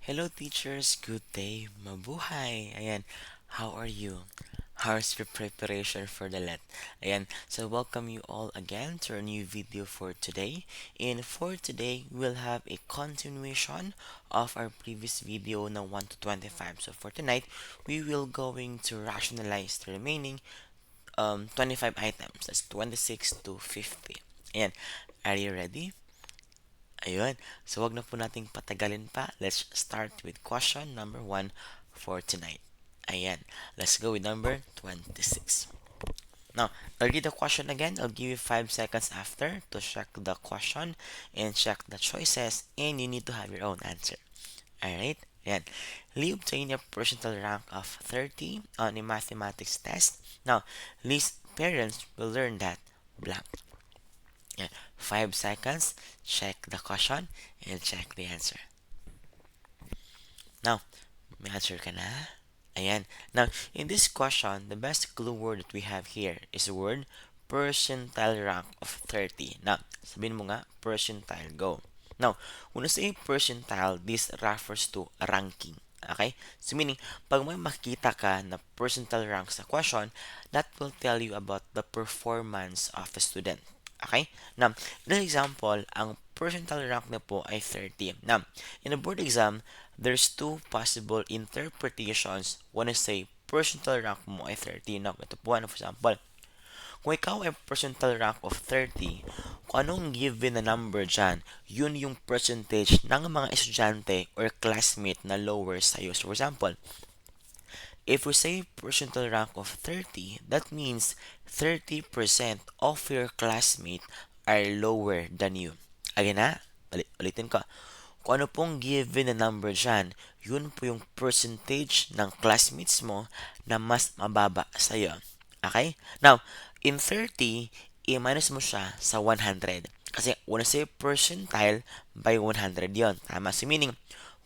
Hello teachers, good day, mabuhay. Ayan, how are you? How's your preparation for the let? Ayan, so welcome you all again to our new video for today. And for today, we'll have a continuation of our previous video na 1 to 25. So for tonight, we will going to rationalize the remaining 25 items. That's 26 to 50. Ayan, are you ready? Ayun. So, wag na po nating patagalin pa. Let's start with question number 1 for tonight. Ayan. Let's go with number 26. Now, I'll read the question again. I'll give you 5 seconds after to check the question and check the choices, and you need to have your own answer. Alright? Ayan. Lee obtained a percentile rank of 30 on a mathematics test. Now, Lee's parents will learn that blank. Yeah. 5 seconds, check the question, and check the answer. Now, may answer ka na? Ayan. Now, in this question, the best clue word that we have here is the word percentile rank of 30. Now, sabihin mo nga, percentile, go. Now, when you say percentile, this refers to ranking. Okay? So, meaning, pag may makita ka na percentile rank sa question, that will tell you about the performance of the student. Okay? Now, in example, ang percentile rank na po ay 30. Now, in a board exam, there's two possible interpretations when I say percentile rank mo ay 30. Now, ito po, for example, kung ikaw ay percentile rank of 30, kung anong given na number dyan, yun yung percentage ng mga estudyante or classmate na lower sa'yo. So, for example, if we say percentile rank of 30, that means 30% of your classmate are lower than you. Again na, ulitin ko. Kung ano pong given na number dyan, yun po yung percentage ng classmates mo na mas mababa sa'yo. Okay? Now, in 30, i-minus mo siya sa 100. Kasi when I say percentile, by 100 yon. Tama? So meaning,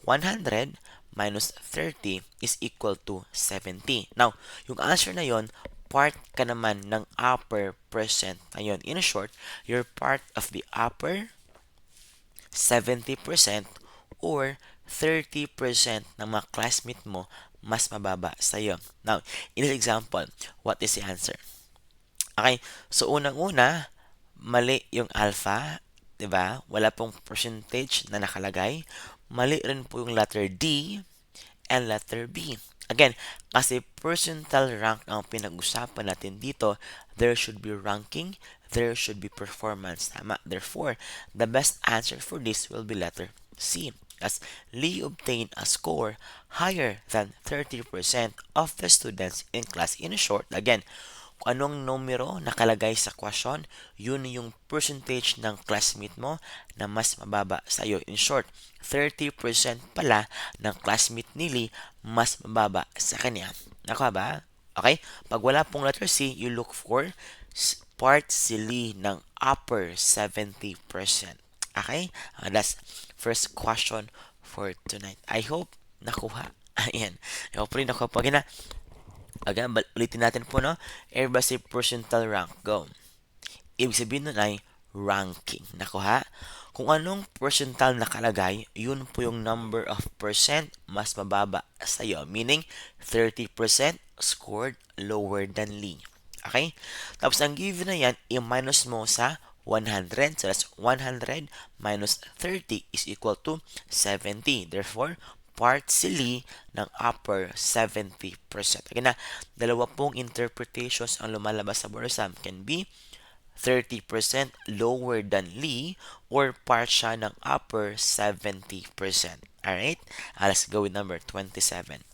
100 minus 30 is equal to 70. Now, yung answer na yon, part ka naman ng upper percent. Ayun, in short, you're part of the upper 70% or 30% ng mga classmate mo mas mababa sa'yo. Now, in this example, what is the answer? Okay, so unang-una, mali yung alpha, 'di ba? Wala pong percentage na nakalagay. Mali rin po yung letter D and letter B. Again, kasi percentile rank ang pinag-usapan natin dito, there should be ranking, there should be performance. Tama. Therefore, the best answer for this will be letter C. As Lee obtained a score higher than 30% of the students in class. In short, again, kung anong numero nakalagay sa question, yun yung percentage ng classmate mo na mas mababa sa iyo. In short, 30% pala ng classmate ni Lee mas mababa sa kanya. Nakuha ba? Okay? Pag wala pong letter C, you look for part si Lee ng upper 70%. Okay? That's first question for tonight. I hope nakuha. Ayan. I hope rin nakuha. Pag na, again, ulitin natin po, no? Everybody say percentile rank. Go. Ibig sabihin nun ay ranking. Nakuha? Kung anong percentile nakalagay, yun po yung number of percent mas mababa sa'yo. Meaning, 30% scored lower than Lee. Okay? Tapos, ang given na yan, i-minus mo sa 100. So, that's 100 minus 30 is equal to 70. Therefore, part si Lee ng upper 70%. Again na, dalawa pong interpretations ang lumalabas sa board exam. Can be 30% lower than Lee or part siya ng upper 70%. Alright? Let's go with number 27.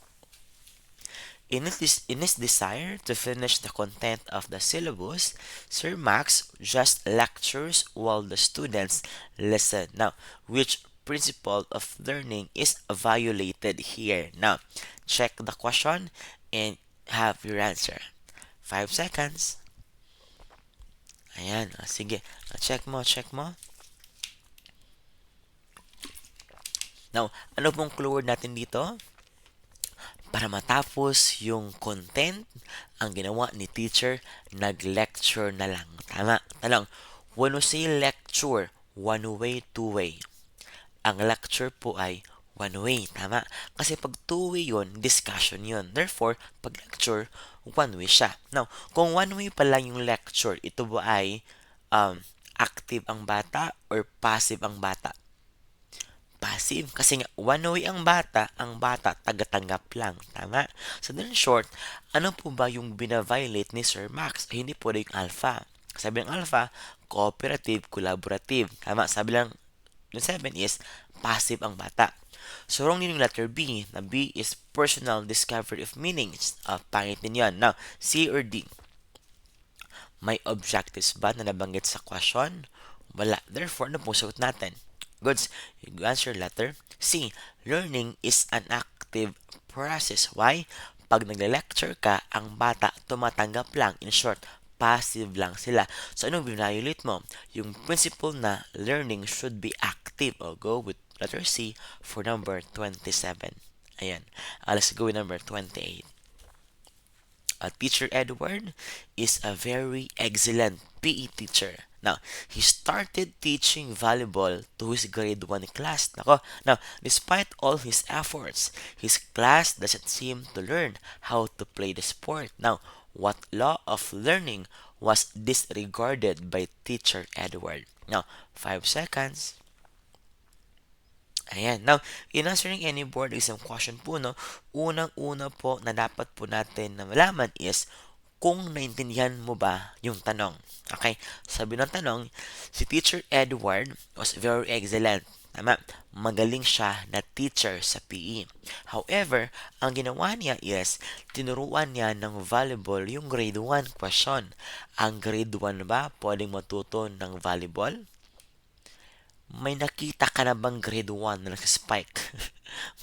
In his desire to finish the content of the syllabus, Sir Max just lectures while the students listen. Now, which principle of learning is violated here? Now, check the question and have your answer. 5 seconds. Ayan, sige. Check mo, check mo. Now, ano pong clue word natin dito? Para matapos yung content, ang ginawa ni teacher, nag-lecture na lang. Tama. Talang, when we say lecture, one way, two way. Ang lecture po ay One way, tama. Kasi pag two-way yun, discussion yun. Therefore, pag lecture, one way siya. Now, kung one way pala yung lecture, ito ba ay active ang bata or passive ang bata? Passive. Kasi nga, one way ang bata tagatanggap lang. Tama? So, then short, ano po ba yung binaviolate ni Sir Max? Ay, hindi po yung alpha. Sabi ng alpha, cooperative, collaborative. Tama? Sabi lang yung 7 is passive ang bata. So, wrong din yung letter B. Na B is personal discovery of meanings. Pangit din yan. Now, C or D? May objectives ba na nabanggit sa question? Wala. Therefore, ano pong sagot natin? Goods. You answer letter C. Learning is an active process. Why? Pag nagle-lecture ka, ang bata tumatanggap lang. In short, passive lang sila. So, anong binayolate mo? Yung principle na learning should be active. O, go with letter C for number 27. Ayan. Let's go with number 28. Teacher Edward is a very excellent PE teacher. Now, he started teaching volleyball to his grade 1 class. Now, despite all his efforts, his class doesn't seem to learn how to play the sport. Now, what law of learning was disregarded by Teacher Edward? Now, 5 seconds. Ayan. Now, in answering any board exam question po, no, unang-una po na dapat po natin na malaman is kung naintindihan mo ba yung tanong. Okay? Sabi ng tanong, si Teacher Edward was very excellent. Tama? Magaling siya na teacher sa PE. However, ang ginawa niya is, tinuruan niya ng volleyball yung grade 1 question. Ang grade 1 ba pwedeng matuto ng volleyball? May nakita ka na bang grade 1 na nag-spike?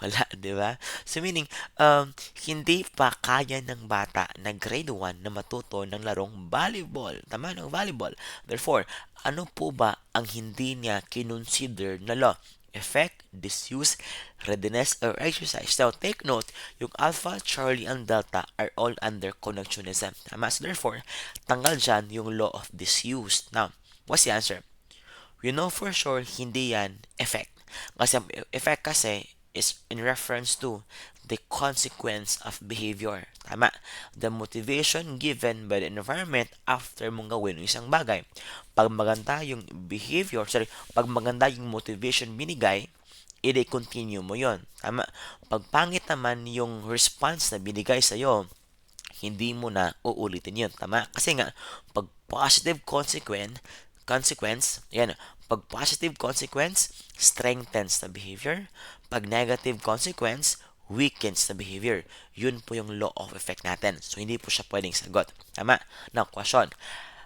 Wala, di ba? So, meaning, hindi pa kaya ng bata na grade 1 na matuto ng larong volleyball. Tama, ng volleyball. Therefore, ano po ba ang hindi niya kinonsider na law? Effect, disuse, readiness, or exercise. Now, take note, yung alpha, Charlie, and delta are all under connectionism. Tama? So, therefore, tanggal dyan yung law of disuse. Now, what's the answer? We know for sure hindi yan effect. Kasi ang effect kasi is in reference to the consequence of behavior. Tama. The motivation given by the environment after mong gawin yung isang bagay. Pag maganda yung behavior, pag maganda yung motivation binigay, i-continue mo yon. Tama. Pag pangit naman yung response na binigay sa'yo, hindi mo na uulitin yun. Tama? Kasi nga, pag positive consequence, yan, pag positive consequence, strengthens the behavior. Pag negative consequence, weakens the behavior. Yun po yung law of effect natin. So, hindi po siya pwedeng sagot. Tama? Now, question.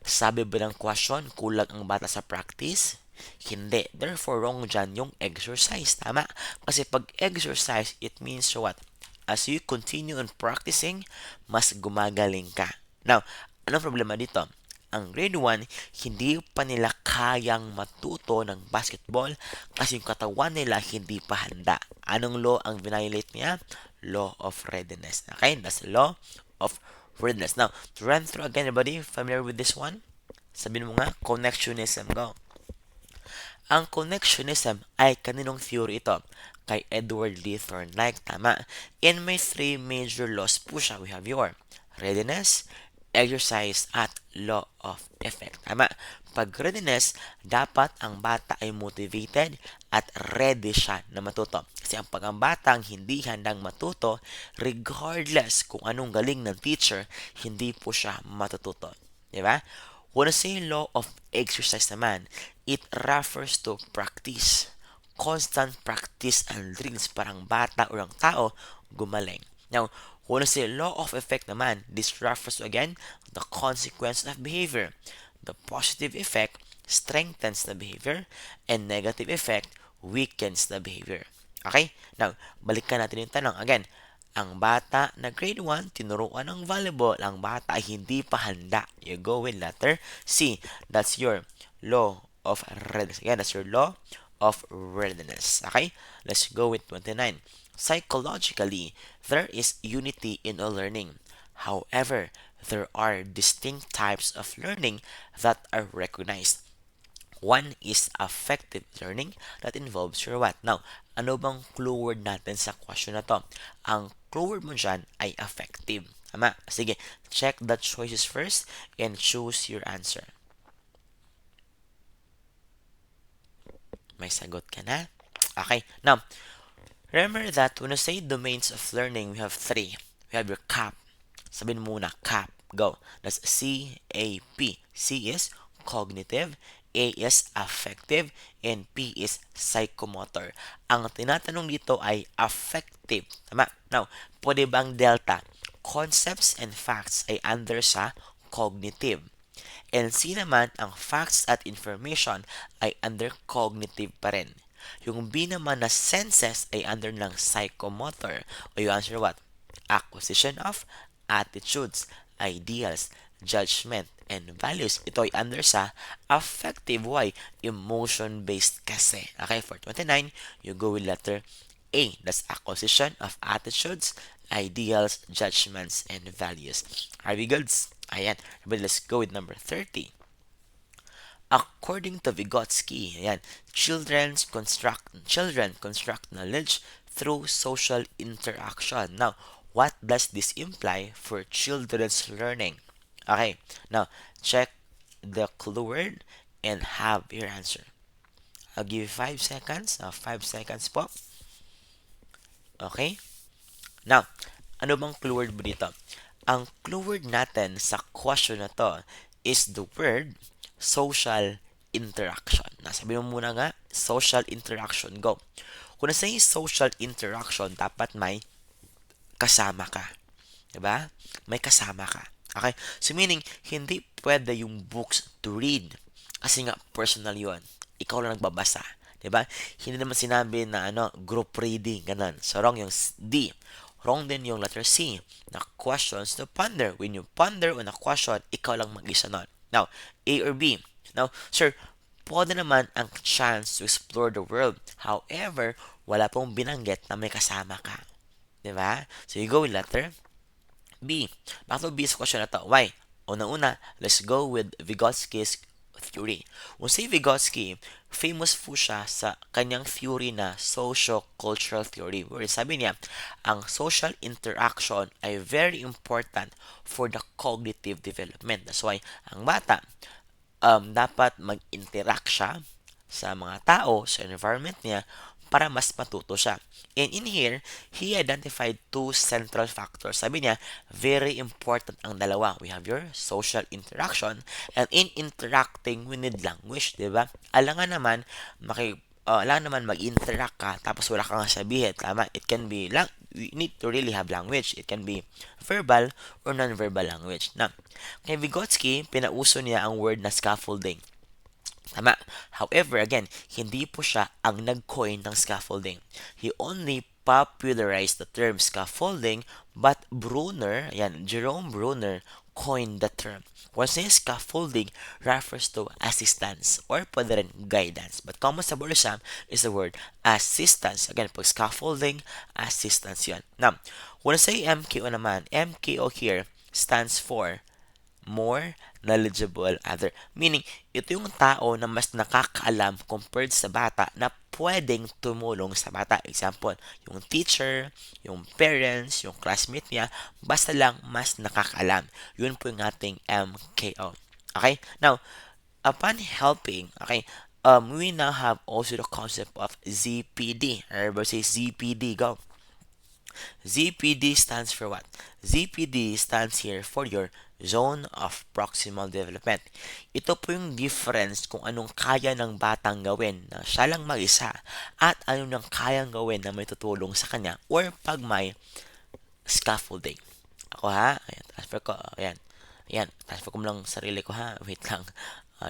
Sabi ba ng question, kulang ang bata sa practice? Hindi. Therefore, wrong dyan yung exercise. Tama? Kasi pag exercise, it means what? As you continue on practicing, mas gumagaling ka. Now, anong problema dito? Ang grade 1, hindi pa nila kayang matuto ng basketball kasi yung katawan nila hindi pa handa. Anong law ang violate niya? Law of readiness. Okay? That's the law of readiness. Now, to run through again, everybody familiar with this one? Sabihin mo nga, connectionism. Go. Ang connectionism ay kaninong theory ito? Kay Edward Lee Thorndike. Tama. In may three major laws po siya. We have your readiness, exercise, at law of effect. Tama. Pag readiness, dapat ang bata ay motivated at ready siya na matuto. Kasi ang pag ang batang hindi handang matuto, regardless kung anong galing ng teacher, hindi po siya matututo. Diba? When I say law of exercise naman, it refers to practice. Constant practice and drills para ang bata o ang tao gumaling. Now, when I say law of effect naman, this refers to again the consequence of behavior. The positive effect strengthens the behavior and negative effect weakens the behavior. Okay? Now, balikan natin yung tanong. Again, ang bata na grade 1, tinuruan ng volleyball. Ang bata ay hindi pa handa. You go with letter C. That's your law of readiness. Again, that's your law of readiness. Okay? Let's go with 29. Psychologically, there is unity in all learning. However, there are distinct types of learning that are recognized. One is affective learning that involves your what? Now, Ano bang clue word natin sa question na to? Ang clue word mo dyan ay affective. Tama? Sige, check the choices first and choose your answer. May sagot ka na? Okay. Now, remember that when I say domains of learning, we have three. We have your CAP. Sabihin mo muna, CAP. Go. That's C-A-P. C is cognitive, A is affective, and P is psychomotor. Ang tinatanong dito ay affective. Tama? Now, pwede bang delta? Concepts and facts ay under sa cognitive. And C naman, ang facts at information ay under cognitive pa rin. Yung B naman na senses ay under ng psychomotor. O you answer what? Acquisition of attitudes, ideals, judgment, and values. Ito ay under sa affective. Why? Emotion-based kasi. Okay, for 29, you go with letter A. That's acquisition of attitudes, ideals, judgments, and values. Are we good? Ayan. But let's go with number 30. According to Vygotsky, ayan, children construct knowledge through social interaction. Now, what does this imply for children's learning? Okay, now check the clue word and have your answer. I'll give you 5 seconds. 5 seconds po. Okay? Now, ano bang clue word mo dito? Ang clue word natin sa question na to is the word social interaction. Nasabi mo muna nga, social interaction. Go. Kung nasa yung social interaction, dapat may kasama ka. Diba? May kasama ka. Okay? So meaning, hindi pwede yung books to read. Kasi nga, personal yun. Ikaw lang nagbabasa. Diba? Hindi naman sinabi na group reading, ganun. So, wrong yung D. Wrong din yung letter C, na questions to ponder. When you ponder on a question, ikaw lang mag-isa nun. Now, A or B. Now, sir, pwede naman ang chance to explore the world. However, wala pong binanggit na may kasama ka. Diba? So, you go with letter B. Bakit B sa question na to? Why? Una-una, let's go with Vygotsky's theory. Kung si Vygotsky, famous po siya sa kanyang theory na socio-cultural theory. Where sabi niya, ang social interaction ay very important for the cognitive development. That's why, ang bata, dapat mag-interact siya sa mga tao, sa environment niya, para mas matuto siya. And in here, he identified two central factors. Sabi niya, very important ang dalawa. We have your social interaction, and in interacting, we need language, di ba? Alangan naman mag-interact ka, tapos wala kang sabihin, tama? It can be, we need to really have language. It can be verbal or non-verbal language. Na, kay Vygotsky, pinauso niya ang word na scaffolding. Tama. However, again, hindi po siya ang nag-coin ng scaffolding. He only popularized the term scaffolding, but Jerome Bruner coined the term. When saying scaffolding refers to assistance or pwede rin guidance. But common sa Borsam is the word assistance. Again, pag scaffolding, assistance yan. Now, when I say MKO naman, MKO here stands for more knowledgeable other. Meaning, ito yung tao na mas nakakaalam compared sa bata na pwedeng tumulong sa bata. Example, yung teacher, yung parents, yung classmate niya, basta lang mas nakakaalam. Yun po yung ating MKO. Okay? Now, upon helping, okay, we now have also the concept of ZPD. Everybody say ZPD, go. ZPD stands for what? ZPD stands here for your Zone of Proximal Development. Ito po yung difference kung anong kaya ng batang gawin na siya lang mag-isa at anong nang kayang gawin na may tutulong sa kanya or pag may scaffolding. Ako ha, ayan, transfer ko, ayan. Ayan, transfer ko lang sarili ko ha. Wait lang,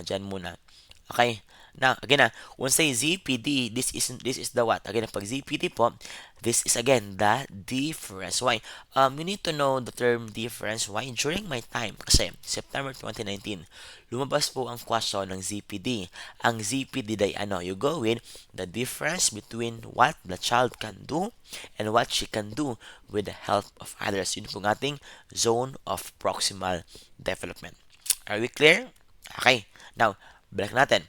dyan muna. Okay. Now, again when say ZPD, this is the what? Again, pag ZPD po, this is again the difference. Why? You need to know the term difference. Why? During my time, kasi September 2019, lumabas po ang question ng ZPD. Ang ZPD ay you go with the difference between what the child can do and what she can do with the help of others. Yun po ang ating zone of proximal development. Are we clear? Okay. Now, balik natin.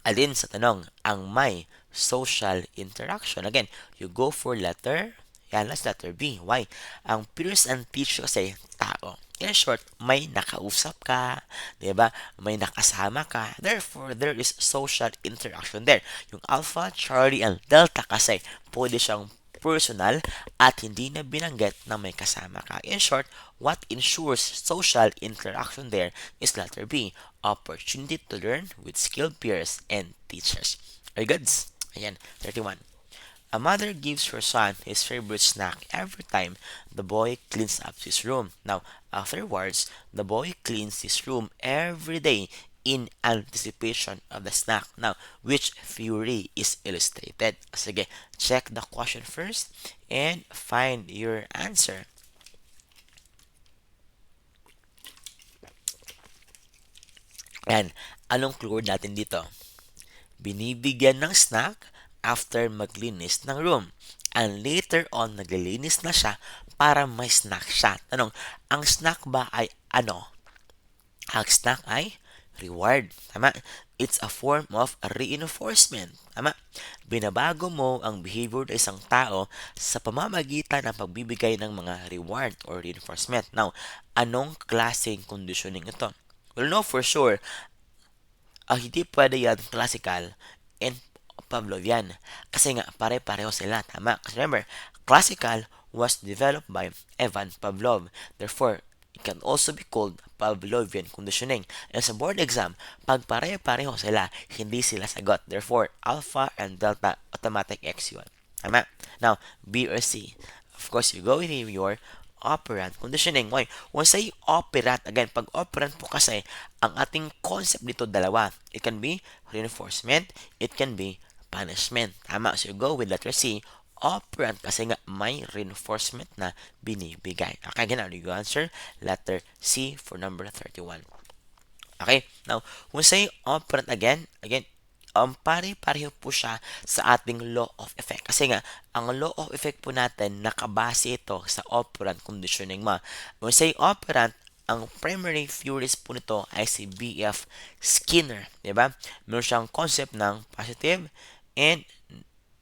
Alin sa tanong ang may social interaction. Again, you go for letter, yan, that's letter B. Why? Ang peers and teacher kasi tao. In short, may nakausap ka, di ba? May nakasama ka. Therefore, there is social interaction there. Yung alpha, Charlie, and delta kasi pwede siyang personal at hindi na binanggit na may kasama ka. In short, what ensures social interaction there is letter B, opportunity to learn with skilled peers and teachers. Are you goods? Ayan, 31. A mother gives her son his favorite snack every time the boy cleans up his room. Now, afterwards, the boy cleans his room every day in anticipation of the snack. Now, which theory is illustrated? Sige, check the question first and find your answer. And anong clue natin dito? Binibigyan ng snack after maglinis ng room. And later on, naglilinis na siya para may snack siya. Tanong, ang snack ba ay ano? Ang snack ay reward. Tama? It's a form of reinforcement. Tama? Binabago mo ang behavior ng isang tao sa pamamagitan ng pagbibigay ng mga reward or reinforcement. Now, anong klaseng conditioning ito? We'll know for sure hindi pwede yan classical and Pavlovian. Kasi nga, pare-pareho sila. Tama. Kasi remember, classical was developed by Evan Pavlov. Therefore, it can also be called Pavlovian conditioning. And sa board exam, pag pare-pareho sila, hindi sila sagot. Therefore, alpha and delta automatic X yun. Tama. Now, B or C. Of course, you go with your operant conditioning. Why? When say operant, again, pag operant po kasi, ang ating concept dito dalawa. It can be reinforcement, it can be punishment. Tama. So, you go with letter C, operant kasi nga may reinforcement na binibigay. Okay, again, you answer letter C for number 31. Okay, now, when say operant again, pare-pareho po siya sa ating law of effect. Kasi nga, ang law of effect po natin, nakabase ito sa operant conditioning mo. When say operant, ang primary theorist po nito ay si B.F. Skinner. Diba? Meron siyang concept ng positive and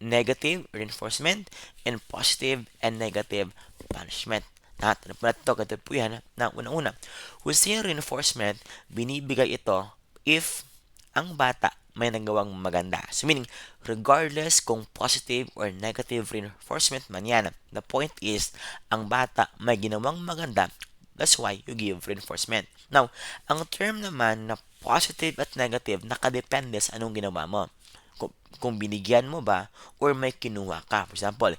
negative reinforcement and positive and negative punishment. Ano po natin ito? Ganito po yan. Na unang-una, when say reinforcement, binibigay ito if ang bata may nagawang maganda. So meaning, regardless kung positive or negative reinforcement man yan, the point is, ang bata may ginawang maganda. That's why you give reinforcement. Now, ang term naman na positive at negative, nakadepende sa anong ginawa mo. Kung binigyan mo ba or may kinuha ka. For example,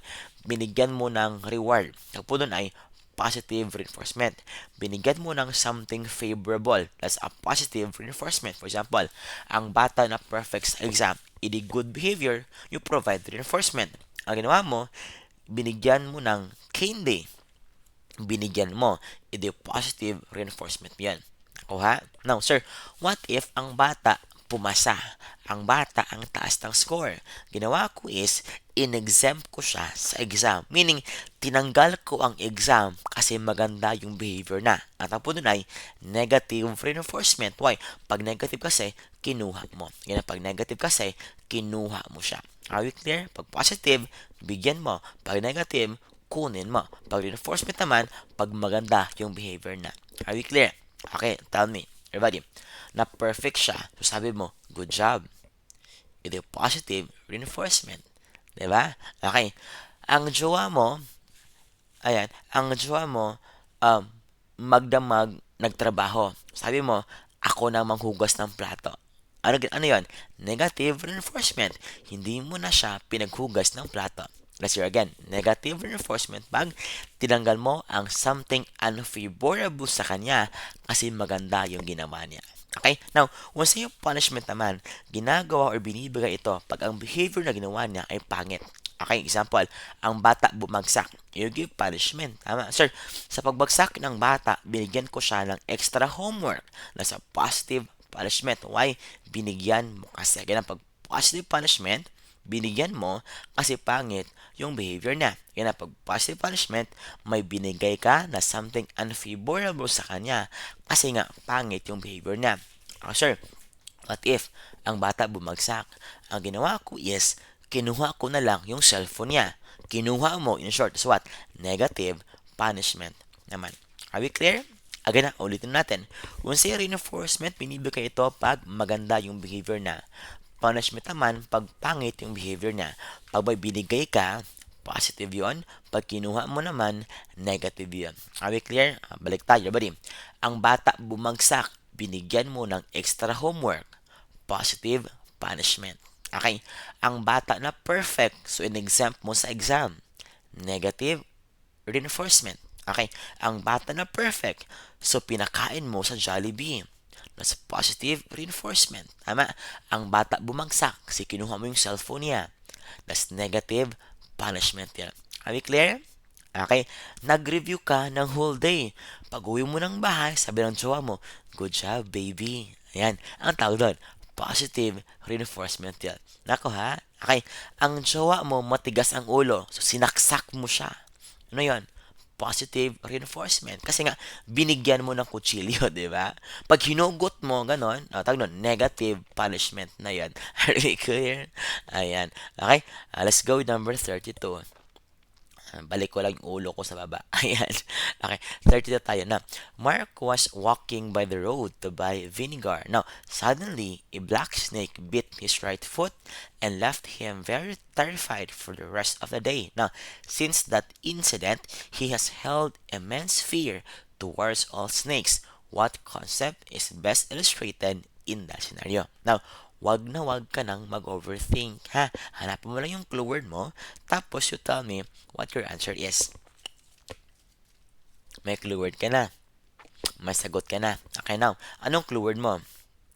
binigyan mo ng reward. Ang po doon ay positive reinforcement. Binigyan mo ng something favorable. That's a positive reinforcement. For example, ang bata na perfect sa exam, in good behavior, you provide reinforcement. Ang ginawa mo, binigyan mo ng candy. Binigyan mo, in positive reinforcement yan. Nakuha? Now, sir, what if ang bata pumasa? Ang bata ang taas ng score. Ginawa ko is, in-exempt ko siya sa exam. Meaning, tinanggal ko ang exam kasi maganda yung behavior na. At ang po dun ay negative reinforcement. Why? Pag negative kasi, kinuha mo. Ganyan, pag negative kasi, kinuha mo siya. Are we clear? Pag positive, bigyan mo. Pag negative, kunin mo. Pag reinforcement naman, pag maganda yung behavior na. Are we clear? Okay, tell me. Everybody, na perfect siya. So sabi mo, good job. Ito yung positive reinforcement. Diba? Okay. Ang jowa mo, um, magdamag, nagtrabaho. Sabi mo, ako na manghugas ng plato. Ano yon? Negative reinforcement. Hindi mo na siya pinaghugas ng plato. Let's hear again. Negative reinforcement pag tinanggal mo ang something unfavorable sa kanya kasi maganda yung ginawa niya. Okay? Now, once yung punishment naman, ginagawa or binibigay ito pag ang behavior na ginawa niya ay pangit. Okay, example, ang bata bumagsak. You give punishment. Tama. Sir, sa pagbagsak ng bata, binigyan ko siya ng extra homework na sa positive punishment. Why? Binigyan mo kasi. Ganun, pag positive punishment, binigyan mo kasi pangit yung behavior niya. Yan pag positive punishment, may binigay ka na something unfavorable sa kanya kasi nga pangit yung behavior niya. Sir, what if ang bata bumagsak? Ang ginawa ko is, kinuha ko na lang yung cellphone niya. Kinuha mo, in short, is what? Negative punishment naman. Are we clear? Again na, ulitin natin. Kung say reinforcement, binibigay ito pag maganda yung behavior na. Punishment naman, pag pangit yung behavior niya. Pag may binigay ka, positive yon. Pag kinuha mo naman, negative yon. Are we clear? Balik tayo, buddy. Ang bata bumagsak, binigyan mo ng extra homework. Positive punishment. Okay? Ang bata na perfect, so in-exempt mo sa exam. Negative reinforcement. Okay? Ang bata na perfect, so pinakain mo sa Jollibee. That's positive reinforcement. Tama? Ang bata bumagsak, kasi kinuha mo yung cellphone niya. That's negative punishment yan. Are we clear? Okay? Nag-review ka ng whole day. Pag-uwi mo ng bahay, sabi ng jowa mo, good job, baby. Ayan. Ang tawag doon, positive reinforcement yan. Nako ha? Okay. Ang jowa mo, matigas ang ulo. So, sinaksak mo siya. Ano yon? Positive reinforcement. Kasi nga, binigyan mo ng kutsilyo, di ba? Pag hinugot mo, ganon, tawag nun, negative punishment na yan. Are we clear? Ayan. Okay? Let's go with number 32. Balik ko lang yung ulo ko sa baba. Ayan. Okay. 32 tayo na. Mark was walking by the road to buy vinegar. Now, suddenly, a black snake bit his right foot and left him very terrified for the rest of the day. Now, since that incident, he has held immense fear towards all snakes. What concept is best illustrated in that scenario? Now, wag na wag ka nang mag-overthink, ha? Hanapin mo lang yung clue word mo, tapos you tell me what your answer is. May clue word ka na. May sagot ka na. Okay, now, anong clue word mo?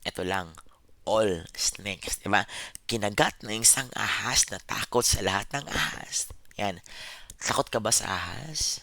Ito lang. All snakes, diba? Kinagat ng isang ahas na takot sa lahat ng ahas. Yan. Takot ka ba sa ahas?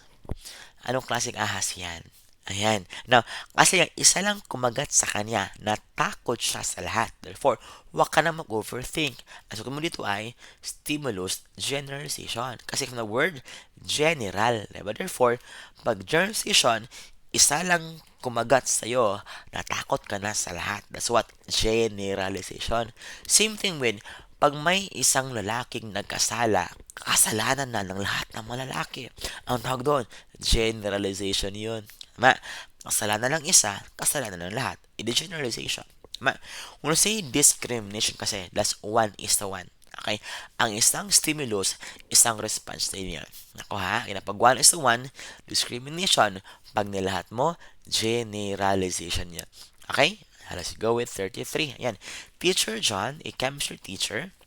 Anong klaseng ahas yan? Ayan. Now, kasi yung isa lang kumagat sa kanya, natakot siya sa lahat. Therefore, huwag ka na mag-overthink. Ang sagot mo dito ay stimulus generalization. Kasi from the word general. Diba? Therefore, pag generalization, isa lang kumagat sa'yo, natakot ka na sa lahat. That's what generalization. Same thing with pag may isang lalaking nagkasala, kasalanan na ng lahat ng mga lalaki. Ang tawag doon, generalization yun. Tama? Kasalanan ng isa, kasalanan ng lahat. Generalization. Tama? When you say discrimination kasi, that's 1:1. Okay? Ang isang stimulus, isang response din yan. Ako ha? Pag 1:1, discrimination. Pag nilahat mo, generalization yan. Okay? Let's go with 33. Ayan. Teacher John, a chemistry teacher,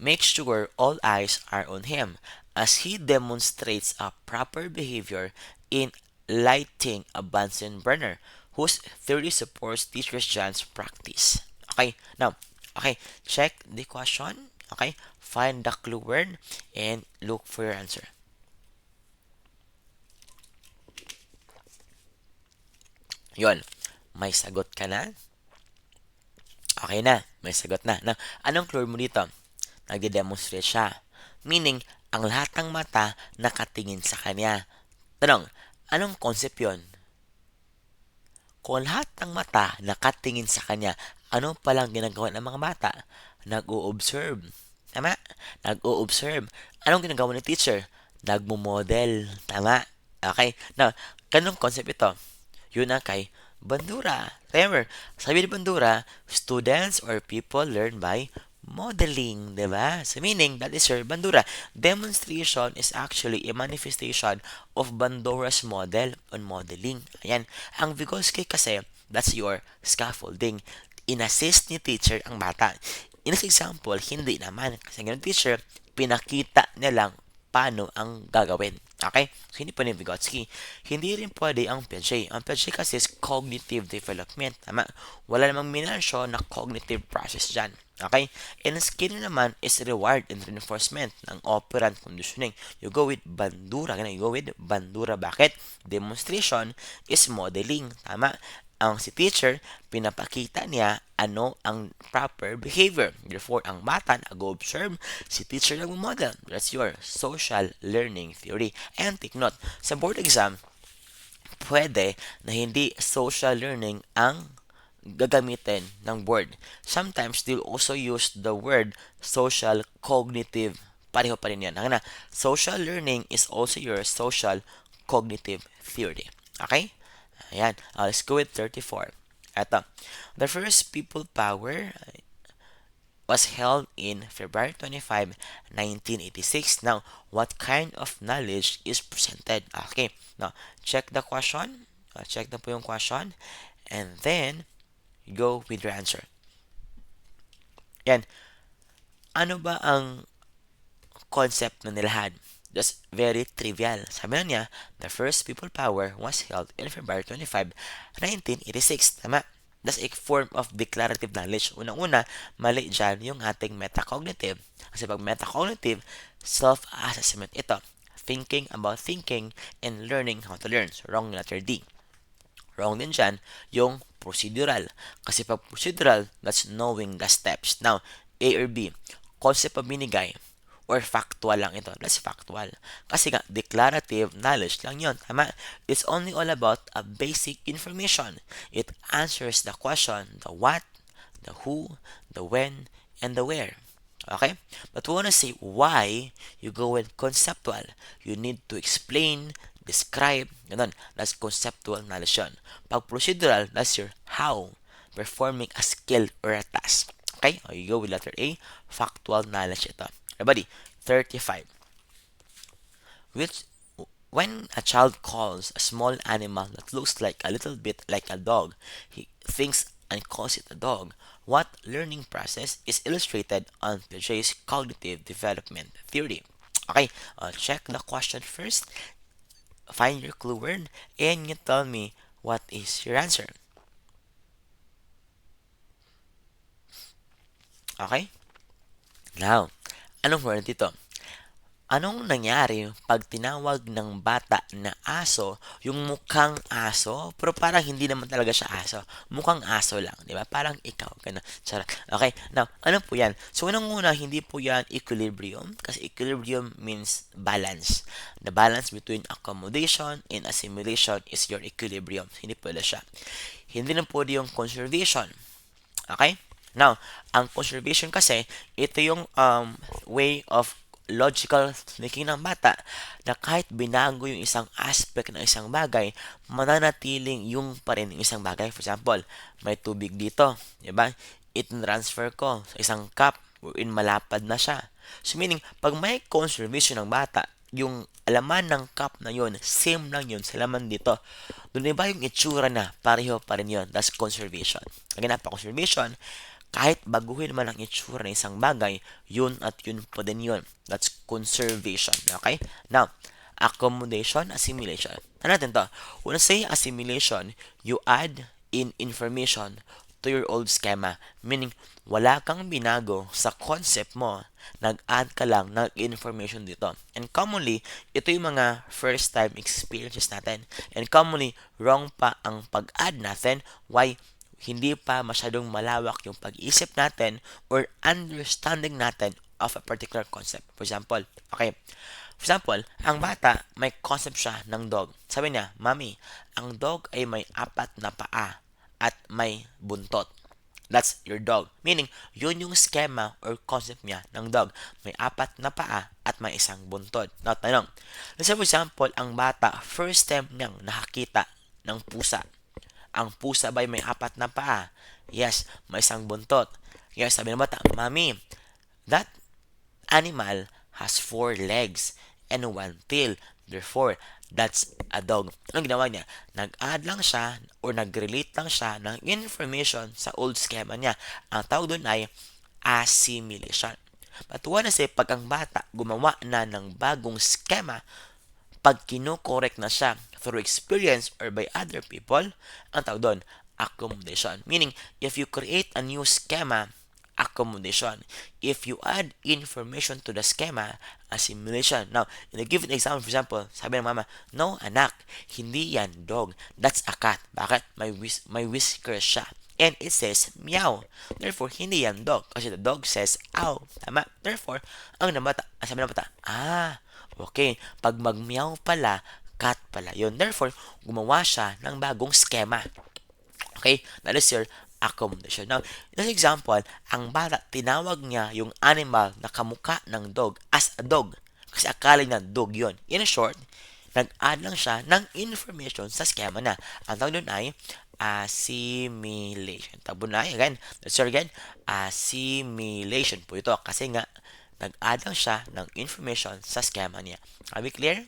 makes sure all eyes are on him as he demonstrates a proper behavior in lighting a Bunsen burner, whose theory supports Teacher John's practice. Okay, now, okay, check the question. Okay, find the clue word and look for your answer. Yon, may sagot ka na? Okay na, may sagot na. Now, anong clue mo dito? Nagde-demonstrate siya. Meaning, ang lahat ng mata nakatingin sa kanya. Tanong, anong concept yon? Kung lahat ng mata nakatingin sa kanya, ano palang ginagawa ng mga bata? Nag-o-observe. Tama? Nag-o-observe. Anong ginagawa ng teacher? Nagmo-model. Tama? Okay? Now, ganong concept ito. Yun ang kay Bandura. Remember, sabi ni Bandura, students or people learn by modeling, diba? So meaning, that is your Bandura. Demonstration is actually a manifestation of Bandura's model on modeling. Ayan. Ang Vygotsky kasi, that's your scaffolding. In-assist ni teacher ang bata. In this example, hindi naman. Kasi ang teacher, pinakita niya lang paano ang gagawin. Okay? So, hindi pa ni Vygotsky. Hindi rin pwede ang Piaget. Ang Piaget kasi is cognitive development. Tama? Wala namang minansyo na cognitive process dyan. Okay? And skill naman is reward and reinforcement ng operant conditioning. You go with Bandura. You go with Bandura. Bakit? Demonstration is modeling. Tama? Ang si teacher, pinapakita niya ano ang proper behavior. Therefore, ang bata nag-observe, si teacher nag-model. That's your social learning theory. And take note, sa board exam, pwede na hindi social learning ang gagamitin ng word. Sometimes they'll also use the word social cognitive. Pareho pa rin yan. Ang na, social learning is also your social cognitive theory. Okay? Ayan. Let's go with 34. Eto. The first people power was held in February 25, 1986. Now, what kind of knowledge is presented? Okay. Now, check the question. Check na po yung question. And then, go with your answer. Yan. Ano ba ang concept na nilahad? That's very trivial. Sabi na niya, the first people power was held in February 25, 1986. Tama. That's a form of declarative knowledge. Unang-una, mali dyan yung ating metacognitive. Kasi pag metacognitive, self-assessment ito. Thinking about thinking and learning how to learn. So, wrong letter D. Wrong din dyan yung procedural. Kasi pag procedural, that's knowing the steps. Now, A or B, concept pa binigay or factual lang ito. That's factual. Kasi nga, declarative knowledge lang yun. Tama? It's only all about a basic information. It answers the question, the what, the who, the when, and the where. Okay? But we want to say why you go with conceptual. You need to explain, describe, ganun. That's conceptual knowledge yun. Pag procedural, that's your how. Performing a skill or a task. Okay? You go with letter A, factual knowledge ito. Everybody, 35. Which, when a child calls a small animal that looks like a little bit like a dog, he thinks and calls it a dog. What learning process is illustrated on Piaget's cognitive development theory? Okay, check the question first, find your clue word, and you tell me what is your answer. Okay? Now, anong word dito? Anong nangyari pag tinawag ng bata na aso yung mukhang aso pero parang hindi naman talaga siya aso? Mukhang aso lang, di ba? Parang ikaw, gano'n. Charot. Okay, now, ano po yan? So, unang-una, hindi po yan equilibrium kasi equilibrium means balance. The balance between accommodation and assimilation is your equilibrium. Hindi po siya. Hindi na po yung conservation. Okay? Now, ang conservation kasi, ito yung way of logical thinking ng bata na kahit binago yung isang aspect ng isang bagay, mananatiling yung pa rin yung isang bagay. For example, may tubig dito, di ba? I-transfer ko sa isang cup wherein malapad na siya. So meaning, pag may conservation ng bata, yung alaman ng cup na yun, same lang yun sa laman dito. Doon iba yung itsura na, pareho pa rin yun. That's conservation. Ang ginapa conservation, kahit baguhin man ang itsura ng isang bagay, yun at yun pa din yun. That's conservation. Okay? Now, accommodation, assimilation. Ano natin to? When I say assimilation, you add in information to your old schema. Meaning, wala kang binago sa concept mo. Nag-add ka lang ng information dito. And commonly, ito yung mga first time experiences natin. And commonly, wrong pa ang pag-add natin. Why? Hindi pa masyadong malawak yung pag-iisip natin or understanding natin of a particular concept. For example, ang bata, may concept siya ng dog. Sabi niya, Mami, ang dog ay may 4 na paa at may buntot. That's your dog. Meaning, yun yung schema or concept niya ng dog. May 4 na paa at may isang buntot. Now, tanong. Let's say, for example, ang bata, first time niyang nakakita ng pusa. Ang pusa ba'y may 4 na paa? Yes, may isang buntot. Yes, sabi ng bata, Mami, that animal has 4 legs and 1 tail. Therefore, that's a dog. Anong ginawa niya? Nag-add lang siya or nag-relate lang siya ng information sa old schema niya. Ang tawag doon ay assimilation. But wanna say, pag ang bata gumawa na ng bagong schema, pag kino-correct na siya through experience or by other people, ang tawag doon, accommodation. Meaning, if you create a new schema, accommodation. If you add information to the schema, assimilation. Now, in a given example, for example, sabi ng mama, no, anak, hindi yan dog. That's a cat. Bakit? May whiskers siya. And it says, meow. Therefore, hindi yan dog. Kasi the dog says, ow. Tama? Therefore, sabi ng bata, okay, pag mag-meow pala, cat pala yun. Therefore, gumawa siya ng bagong schema. Okay? That is your accommodation. Now, in this example, ang bata, tinawag niya yung animal na kamukha ng dog as a dog. Kasi akala niya dog yon. In short, nag-add lang siya ng information sa schema na. Ang tawag doon ay assimilation. Tabo na again. Sorry again. Assimilation po ito. Kasi nga, nag-add lang siya ng information sa schema niya. Are we clear?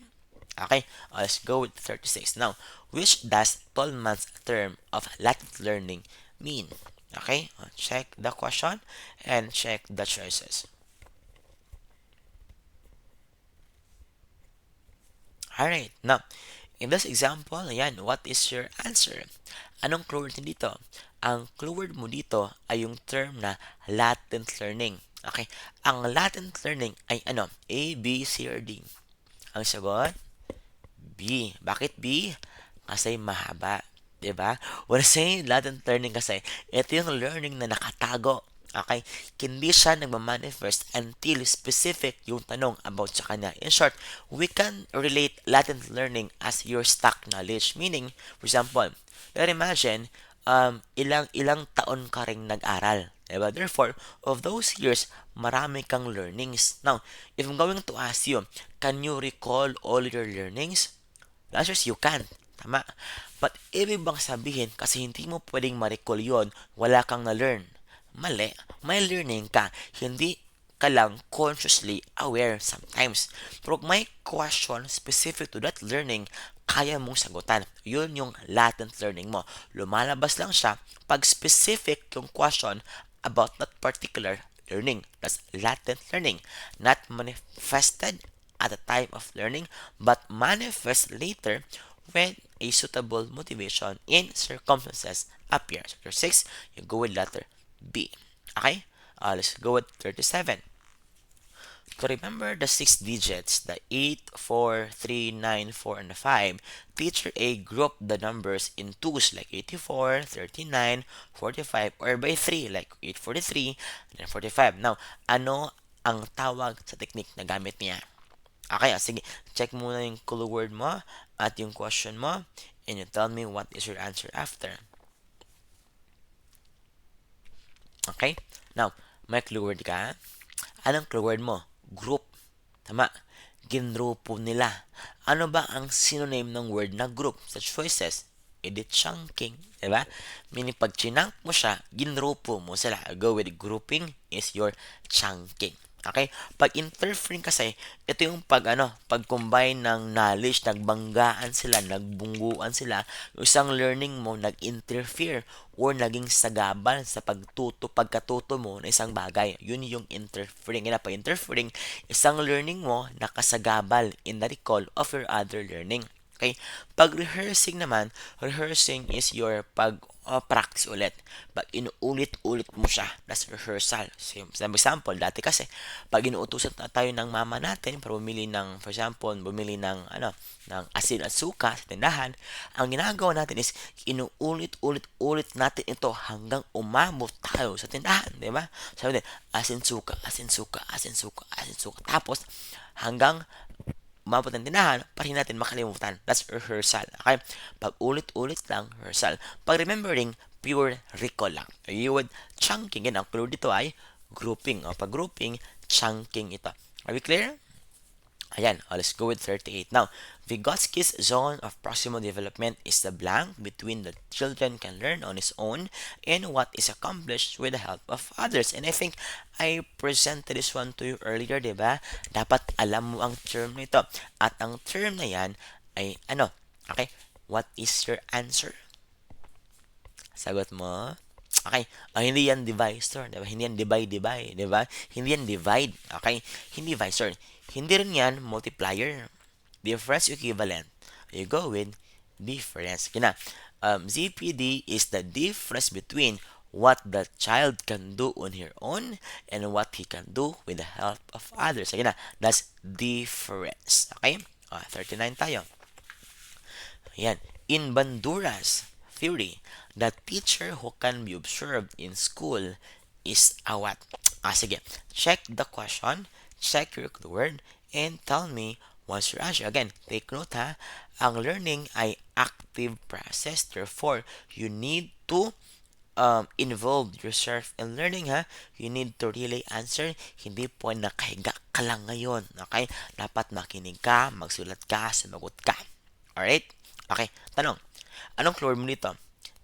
Okay, let's go with 36. Now, which does 12 months term of latent learning mean? Okay, check the question and check the choices. Alright, now, in this example, ayan, what is your answer? Anong clue word dito? Ang clue word mo dito ay yung term na latent learning. Okay, ang latent learning ay ano? A, B, C, or D? Ang sagot, B. Bakit B? Kasi mahaba. 'Di ba? When I say latent learning kasi, ito yung learning na nakatago. Okay? Hindi siya nagmamanifest until specific yung tanong about sa kanya. In short, we can relate latent learning as your stock knowledge. Meaning, for example, let's imagine, ilang taon ka ring nag-aral. Diba? Therefore, of those years, marami kang learnings. Now, if I'm going to ask you, can you recall all your learnings? The answer is you can. Tama. But ibig bang sabihin, kasi hindi mo pwedeng ma-recall yun, wala kang na-learn. Mali. May learning ka. Hindi ka lang consciously aware sometimes. Pero may question specific to that learning, kaya mong sagutan. Yun yung latent learning mo. Lumalabas lang siya pag specific yung question about that particular learning. That's latent learning. Not manifested at the time of learning, but manifest later when a suitable motivation in circumstances appears. Chapter 6, you go with letter B. Okay? Let's go with 37. To remember the 6 digits, the 8, 4, 3, 9, 4, and 5, teacher A grouped the numbers in twos like 84, 39, 45, or by 3 like 843 and 45. Now, ano ang tawag sa technique na gamit niya? Okay, sige. Check muna yung clue word mo at yung question mo and you tell me what is your answer after. Okay? Now, may clue word ka. Anong clue word mo? Group. Tama. Ginrupo nila. Ano ba ang synonym ng word na group sa choices? Edit chunking. Diba? Meaning, pag chinunk mo siya, ginrupo mo sila. Go with grouping is your chunking. Okay? Pag interfering kasi, ito yung pag-combine ng knowledge, nagbanggaan sila, nagbungguan sila, yung isang learning mo nag-interfere or naging sagabal sa pagkatuto mo ng isang bagay. Yun yung interfering. Kaya pag interfering, isang learning mo nakasagabal in the recall of your other learning. Okay? Pag rehearsing naman, rehearsing is your practice ulit. Pag inuulit-ulit mo siya, that's rehearsal. So, for example, dati kasi, pag inuutusan tayo ng mama natin para bumili ng, for example, bumili ng asin at suka sa tindahan, ang ginagawa natin is, inuulit-ulit-ulit natin ito hanggang umabot tayo sa tindahan, di ba? Sabi natin, asin suka, asin suka, asin suka, asin suka. Tapos, hanggang umabot ng tinahan, para hindi natin makalimutan. That's rehearsal. Okay? Pag ulit-ulit lang, rehearsal. Pag remembering, pure recall lang. You would chunking. Yan, ang clue dito ay grouping. O, pag grouping, chunking ito. Are we clear? Ayan, let's go with 38. Now, Vygotsky's zone of proximal development is the blank between the children can learn on his own and what is accomplished with the help of others. And I think I presented this one to you earlier, diba? Dapat alam mo ang term nito. At ang term na yan ay ano? Okay, what is your answer? Sagot mo? Okay, hindi yan divisor, diba? Hindi yan divide, diba? Hindi yan divide, okay? Hindi divisor. Hindi rin yan multiplier. Difference equivalent. You go with difference. Kina, ZPD is the difference between what the child can do on her own and what he can do with the help of others. Kina, that's difference. Okay? 39 tayo. Ayan. In Bandura's theory, the teacher who can be observed in school is a what? Sige. Check the question, check your word, and tell me what's your answer. Again, take note ha. Ang learning ay active process. Therefore, you need to involve yourself in learning, ha? You need to really answer. Hindi po nakahiga ka lang ngayon. Okay? Dapat makinig ka, magsulat ka, sumagot ka. Alright? Okay. Tanong. Anong clue mo dito?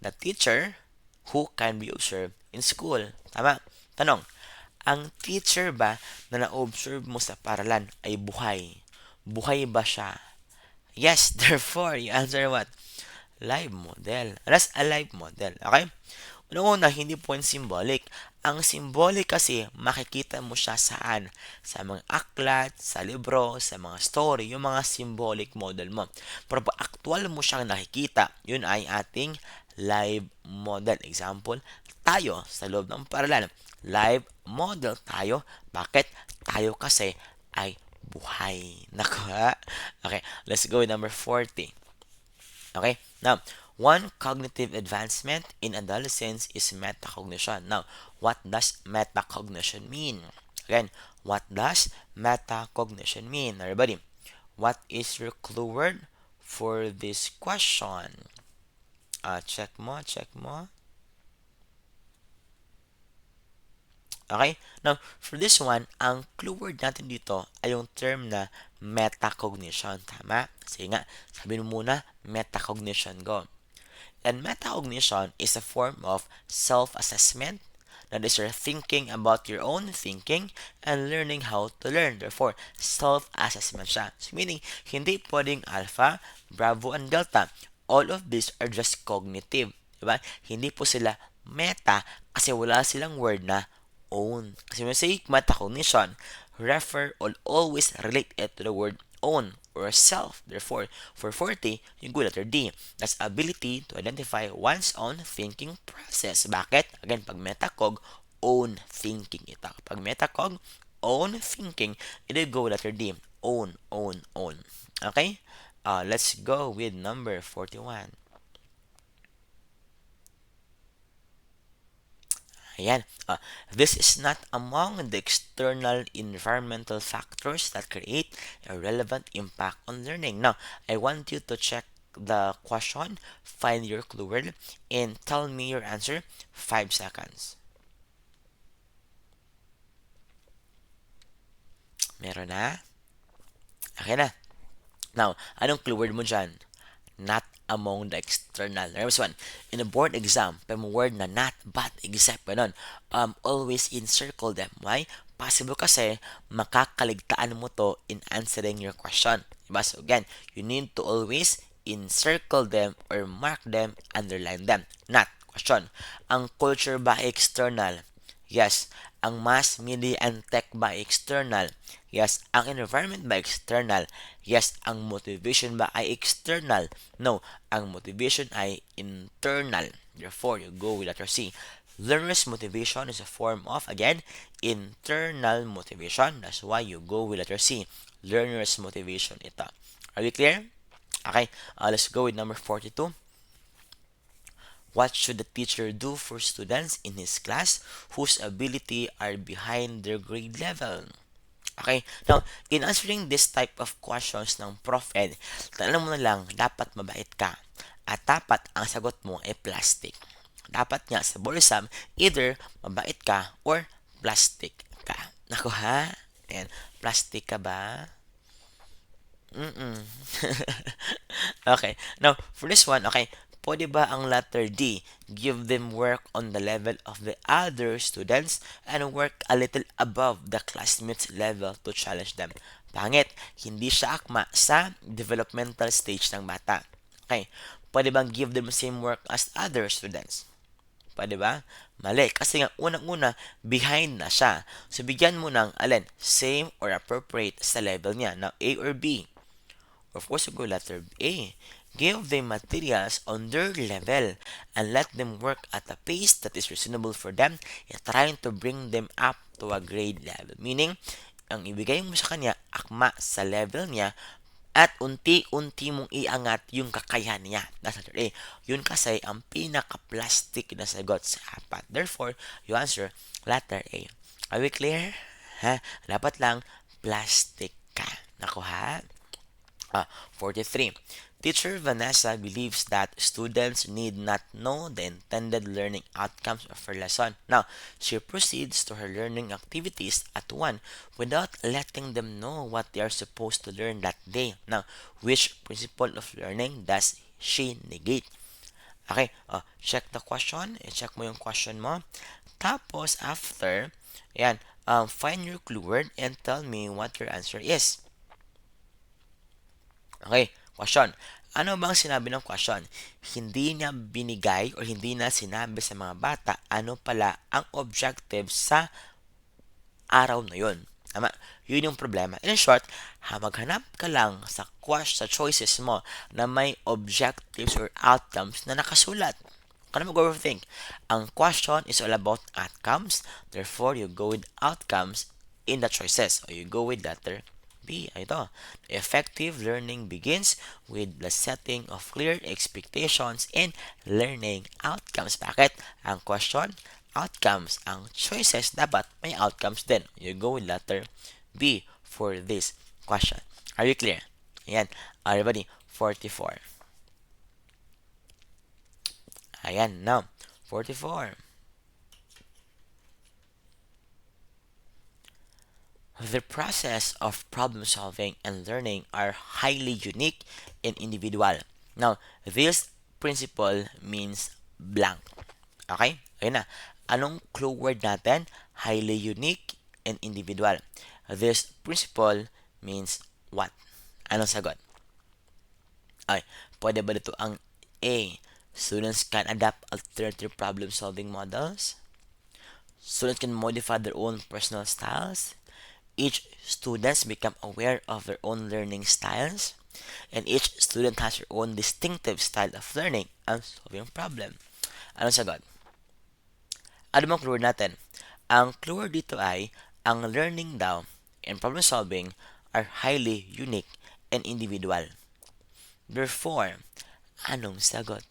The teacher who can be observed in school. Tama. Tanong. Ang teacher ba na na-observe mo sa paralan ay buhay? Buhay ba siya? Yes, therefore, you answer what? Live model. That's a live model. Okay? Una-una, hindi po yung symbolic. Ang symbolic kasi, makikita mo siya saan? Sa mga aklat, sa libro, sa mga story, yung mga symbolic model mo. Pero pag actual mo siyang nakikita, yun ay ating live model. Example, tayo sa loob ng paralan. Live model tayo. Bakit? Tayo kasi ay buhay. Naku ha? Okay, let's go with number 40. Okay, now, one cognitive advancement in adolescence is metacognition. Now, what does metacognition mean? Again, what does metacognition mean? Everybody, what is your clue word for this question? Check mo, check mo. Okay? Now, for this one, ang clue word natin dito ay yung term na metacognition. Tama? Sige nga, sabihin mo muna, metacognition. Go. And metacognition is a form of self-assessment. That is, you're thinking about your own thinking and learning how to learn. Therefore, self-assessment siya. So, meaning, hindi pwedeng alpha, bravo, and delta. All of these are just cognitive. Diba? Hindi po sila meta kasi wala silang word na own. Kasi when we say metacognition, refer or always relate it to the word own or self. Therefore, for 40, you go letter D. That's ability to identify one's own thinking process. Bakit? Again, pag metacog, own thinking ito. Pag metacog, own thinking, ito go letter D. Own, own, own. Okay? Let's go with number 41. Ayan. This is not among the external environmental factors that create a relevant impact on learning. Now, I want you to check the question, find your clue word, and tell me your answer. 5 seconds. Meron na? Okay na. Now, anong clue word mo dyan? Not among the external. Next one, in a board exam, pwede mo word na not, but, except, ganun. Always encircle them. Why? Possible kasi, makakaligtaan mo to in answering your question. Diba? So again, you need to always encircle them or mark them, underline them. Not. Question. Ang culture ba ay external? Yes. Ang mass, media, and tech ba ay external? Yes. Ang environment ba external? Yes. Ang motivation ba ay external? No. Ang motivation ay internal. Therefore, you go with letter C. Learner's motivation is a form of, again, internal motivation. That's why you go with letter C. Learner's motivation ito. Are we clear? Okay. Let's go with number 42. What should the teacher do for students in his class whose ability are behind their grade level? Okay, now, in answering this type of questions ng Prof. Ed, tanong mo na lang, dapat mabait ka. At dapat ang sagot mo ay plastic. Dapat nga sa board exam, either mabait ka or plastic ka. Naku ha? Ayan, plastic ka ba? Okay, now, for this one, okay, pwede ba ang letter D, give them work on the level of the other students and work a little above the classmates level to challenge them? Pangit, hindi siya akma sa developmental stage ng bata. Okay, pwede bang give them same work as other students? Pwede ba? Mali. Kasi nga, unang-una, behind na siya. So, bigyan mo ng, alin, same or appropriate sa level niya. Now, A or B? Of course, you go letter A. Give them materials on their level and let them work at a pace that is reasonable for them. You're trying to bring them up to a grade level. Meaning, ang ibigay mo sa kanya, akma sa level niya, at unti-unti mong iangat yung kakayahan niya. That's letter A. Yun kasi ang pinaka-plastic na sagot sa apat. Therefore, you answer letter A. Are we clear? Ha? Dapat lang plastic ka. Naku ha? 43. Teacher Vanessa believes that students need not know the intended learning outcomes of her lesson. Now, she proceeds to her learning activities at 1 without letting them know what they are supposed to learn that day. Now, which principle of learning does she negate? Okay, check the question. I-check mo yung question mo. Tapos, after, yan, find your clue word and tell me what your answer is. Okay, question. Ano bang sinabi ng question? Hindi niya binigay o hindi na sinabi sa mga bata ano pala ang objective sa araw na yun. Tama? Yun yung problema. In short, maghanap ka lang sa choices mo na may objectives or outcomes na nakasulat. Huwag ka na mag-overthink. Ang question is all about outcomes. Therefore, you go with outcomes in the choices. Or you go with letter B. Ito. Effective learning begins with the setting of clear expectations and learning outcomes. Bakit? Ang question, outcomes. Ang choices, dapat may outcomes din. You go with letter B for this question. Are you clear? Ayan. Everybody, 44. Ayan, now, 44. The process of problem solving and learning are highly unique and individual. Now, this principle means blank. Okay? Ayun na. Anong clue word natin? Highly unique and individual. This principle means what? Anong sagot? Ay, pwede ba dito ang A? Students can adapt alternative problem-solving models. Students can modify their own personal styles. Each students become aware of their own learning styles. And each student has their own distinctive style of learning and solving problem. Anong sagot? Ano bang clue natin? Ang clue dito ay ang learning daw and problem solving are highly unique and individual. Therefore, anong sagot?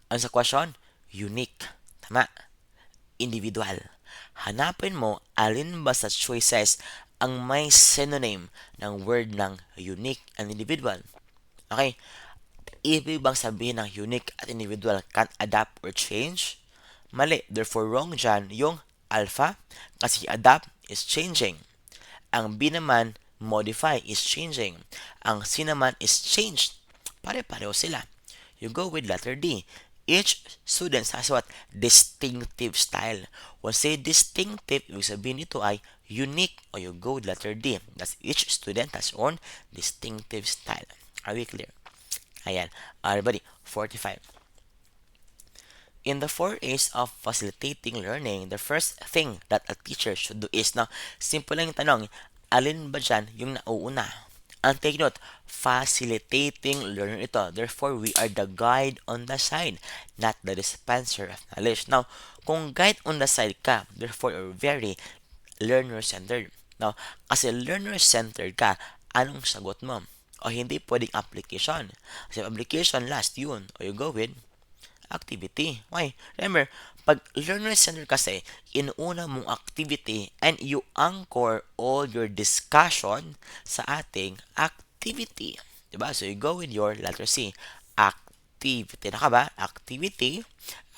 Ang sa question, unique. Tama. Individual. Hanapin mo alin ba sa choices ang may synonym ng word ng unique and individual. Okay? Ibig bang sabihin ng unique at individual can adapt or change? Mali. Therefore, wrong dyan yung alpha kasi adapt is changing. Ang B naman, modify is changing. Ang C naman is changed. Pare-pareho sila. You go with letter D. Each student has what? Distinctive style. When say distinctive, ibig sabihin nito ay unique o you go with letter D. That's each student has own distinctive style. Are we clear? Ayan. Everybody, 45. In the 4 A's of facilitating learning, the first thing that a teacher should do is, now, simple lang yung tanong, alin ba dyan yung nauuna? Ang take note, facilitating learning ito. Therefore, we are the guide on the side, not the dispenser of knowledge. Now, kung guide on the side ka, therefore, you're very learner-centered. Now, kasi learner-centered ka, anong sagot mo? O hindi pwedeng application. Kasi application last yun. O you go with activity. Why? Remember, pag learner center kasi, inuuna mong activity and you anchor all your discussion sa ating activity. Diba? So, you go with your letter C. Activity. Naka ba? Activity,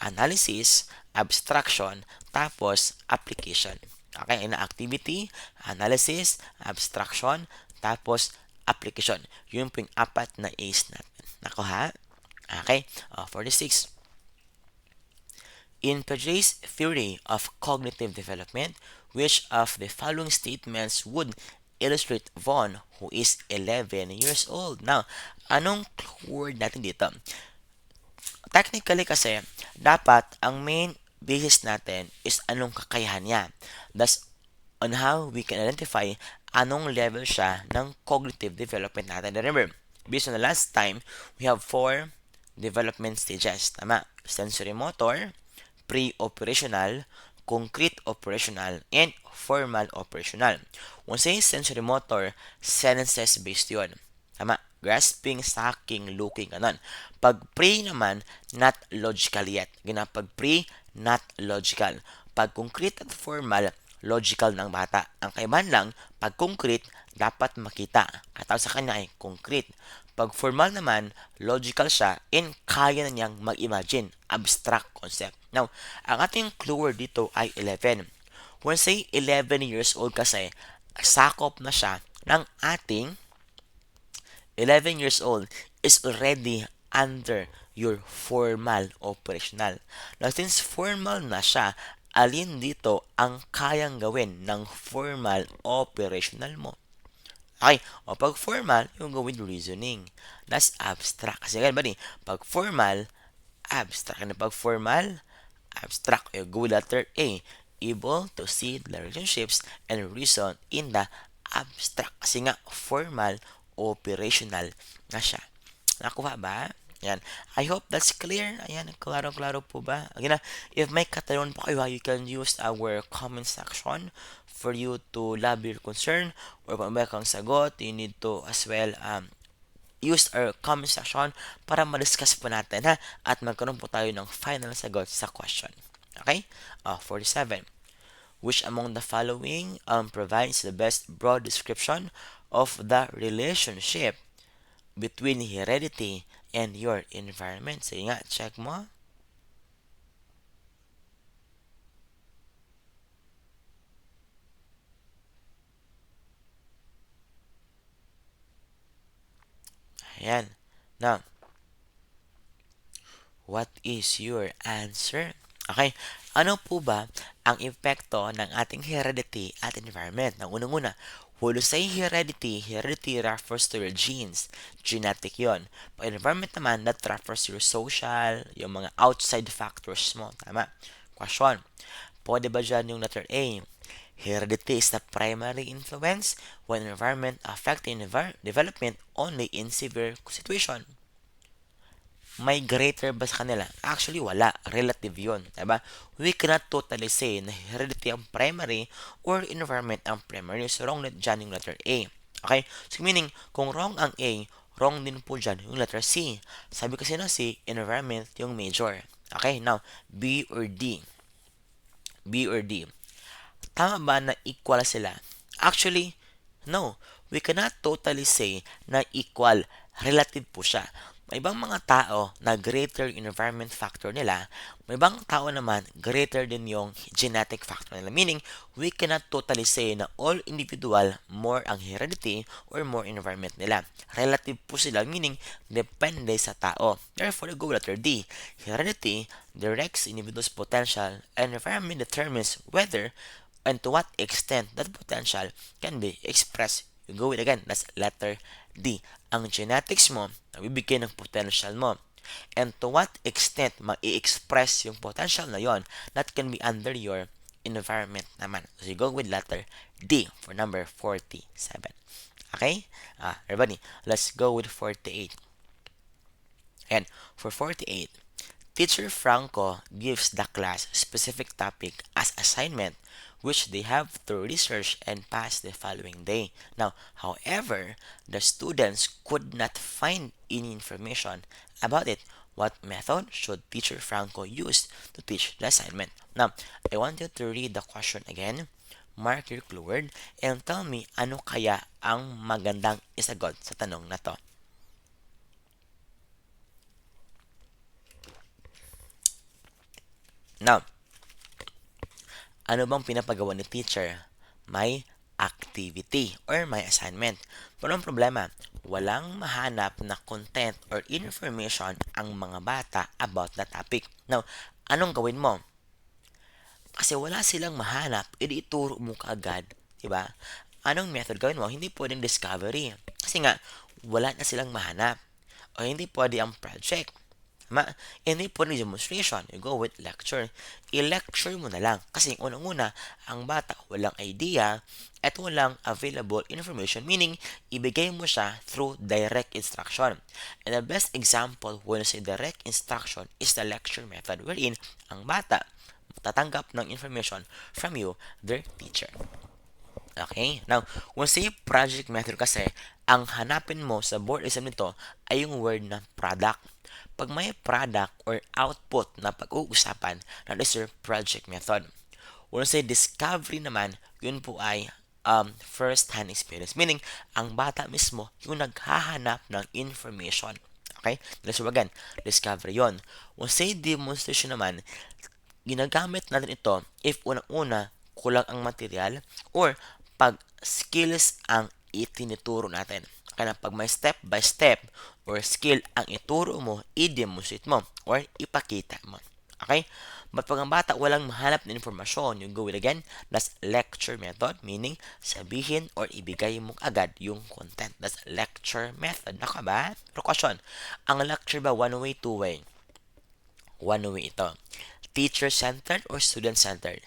analysis, abstraction, tapos application. Okay? Na activity, analysis, abstraction, tapos application. Yun po yung apat na A's natin. Nako ha? Okay? 46. In Piaget's theory of cognitive development, which of the following statements would illustrate Vaughn, who is 11 years old? Now, anong word natin dito? Technically kasi, dapat ang main basis natin is anong kakayahan niya. Thus, on how we can identify anong level siya ng cognitive development natin. Remember, based on the last time, we have 4 development stages. Tama? Sensory motor, pre-operational, concrete operational, and formal operational. When say sensory motor, senses-based yun. Tama? Grasping, sucking, looking, ganon. Pag pre naman, not logical yet. Pag pre, not logical. Pag concrete at formal, logical ng bata. Ang kaibahan lang, pag concrete, dapat makita. At tawag sa kanya ay concrete. Pag formal naman, logical siya and kaya na niyang mag-imagine. Abstract concept. Now, ang ating clue word dito ay 11. When say 11 years old kasi, sakop na siya ng ating 11 years old is already under your formal operational. Now, since formal na siya, alin dito ang kayang gawin ng formal operational mo? Okay, o pag formal, yung go with reasoning. That's abstract. Kasi ganun ba ni? Pag formal, abstract. Ano pag formal? Abstract. You go with letter A. Able to see the relationships and reason in the abstract. Kasi nga, formal, operational na siya. Nakuha ba? Yan. I hope that's clear. Ayan, klaro-klaro po ba? Again, if may katanungan po kayo, you can use our comment section for you to lab your concern or kung may kang sagot, you need to as well use our comment section para ma-discuss po natin ha at magkaroon po tayo ng final sagot sa question. Okay? 47. Which among the following provides the best broad description of the relationship between heredity and your environment? Sige nga, check mo. Ayan. Now, what is your answer? Okay, ano po ba ang epekto ng ating heredity at environment? Nang unang-una, when you say heredity, heredity refers to your genes. Genetic yon. Pag environment naman, that refers to your social, yung mga outside factors mo. Tama? Question. Pwede ba dyan yung letter A? Heredity is the primary influence when environment affecting development only in severe situation. May greater ba sa kanila? Actually, wala. Relative yun. Diba? We cannot totally say na heredity ang primary or environment ang primary. So, wrong dyan yung letter A. Okay? So, meaning, kung wrong ang A, wrong din po dyan yung letter C. Sabi kasi na C, environment yung major. Okay? Now, B or D. B or D. Tama ba na equal sila? Actually, no. We cannot totally say na equal. Relative po siya. May ibang mga tao na greater environment factor nila, may ibang tao naman greater din yung genetic factor nila. Meaning, we cannot totally say na all individual more ang heredity or more environment nila. Relative po sila, meaning depende sa tao. Therefore, go letter D. Heredity directs individual's potential and environment determines whether and to what extent that potential can be expressed. You go with again, that's letter D. Ang genetics mo, nabibigay ng potential mo. And to what extent ma-express yung potential na yon, that can be under your environment naman. So you go with letter D for number 47. Okay? Everybody, let's go with 48. And for 48, Teacher Franco gives the class specific topic as assignment which they have to research and pass the following day. Now, however, the students could not find any information about it. What method should Teacher Franco use to teach the assignment? Now, I want you to read the question again. Mark your clue word and tell me ano kaya ang magandang isagot sa tanong na to. Now, ano bang pinapagawa ni teacher? May activity or may assignment. Pero ang problema, walang mahanap na content or information ang mga bata about the topic. Now, anong gawin mo? Kasi wala silang mahanap, edi ituro mo kaagad. Diba? Anong method gawin mo? Hindi pwedeng discovery. Kasi nga, wala na silang mahanap. O hindi pwede ang project. Hindi po rin demonstration. You go with lecture. I-lecture mo na lang. Kasi unang-una, ang bata walang idea at walang available information. Meaning, ibigay mo siya through direct instruction. And the best example when you say direct instruction is the lecture method wherein ang bata tatanggap ng information from you, their teacher. Okay? Now, when say project method kasi, ang hanapin mo sa board exam nito ay yung word na product. Pag may product or output na pag-uusapan, that is your project method. When say discovery naman, yun po ay first-hand experience. Meaning, ang bata mismo yung naghahanap ng information. Okay? Let's go again. Discovery yon. When say demonstration naman, ginagamit natin ito if unang-una kulang ang material or pag skills ang itinuturo natin. Kaya pag may step by step or skill ang ituro mo, i-demonstrate mo or ipakita mo. Okay? But pag ang bata walang mahanap na informasyon, you go with again, that's lecture method, meaning sabihin or ibigay mo agad yung content. That's lecture method. Naka ba? Pero question, ang lecture ba one way, two way? One way ito. Teacher-centered or student-centered?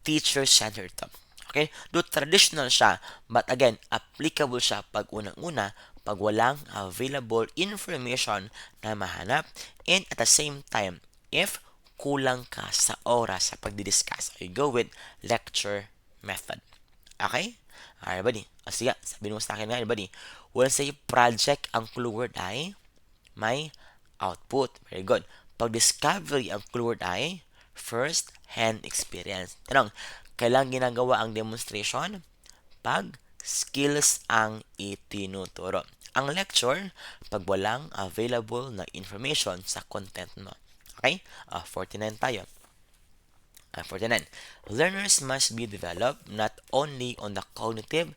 Teacher-centered ito. Okay? Do traditional siya, but again, applicable siya pag unang-una, pag walang available information na mahanap, and at the same time, if kulang ka sa oras sa pagdidiscuss, you go with lecture method. Okay? Alright, buddy. O sige, sabihin mo sa akin nga, buddy. When say project, ang clue word ay may output. Very good. Pag discovery, ang clue word ay first-hand experience. Tanong, kailan ginagawa ang demonstration? Pag skills ang itinuturo. Ang lecture, pag walang available na information sa content mo. Okay? 49 tayo. 49. Learners must be developed not only on the cognitive,